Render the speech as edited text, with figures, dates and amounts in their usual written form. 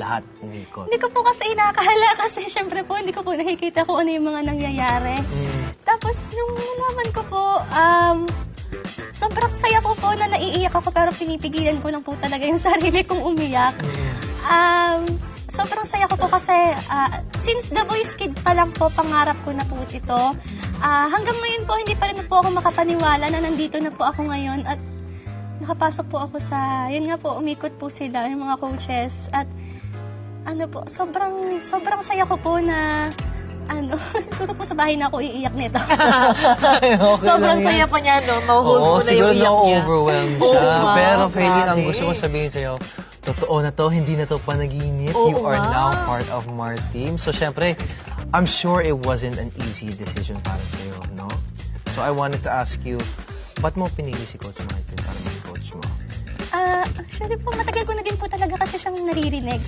lahat umikot? Hindi ko po kasi inakala kasi syempre po hindi ko po nakikita kung ano yung mga nangyayari. Tapos nung nalaman ko po, sobrang saya ko po na naiiyak ako pero pinipigilan ko lang po talaga yung sarili kong umiyak. Sobrang saya ko po kasi since The Voice Kids pa lang po, pangarap ko na po ito. Hanggang ngayon po, hindi pa rin po ako makapaniwala na nandito na po ako ngayon at nakapasok po ako sa, yun nga po, umikot po sila, yung mga coaches. At ano po, sobrang saya ko po na siguro po sa bahay na ako iiyak nito. Sobrang saya pa niya, no? Mahuhul mo na yung iyak niya. overwhelmed siya. Pero, Faylene, ang gusto ko sabihin sa'yo, totoo na to, hindi na to panaginip. You are now part of Mar Team. So, syempre, I'm sure it wasn't an easy decision para sa'yo, no? So, I wanted to ask you, ba't mo pinili si Coach Martin para mag-coach mo? Actually po, matagal ko na din po talaga kasi siyang naririnig.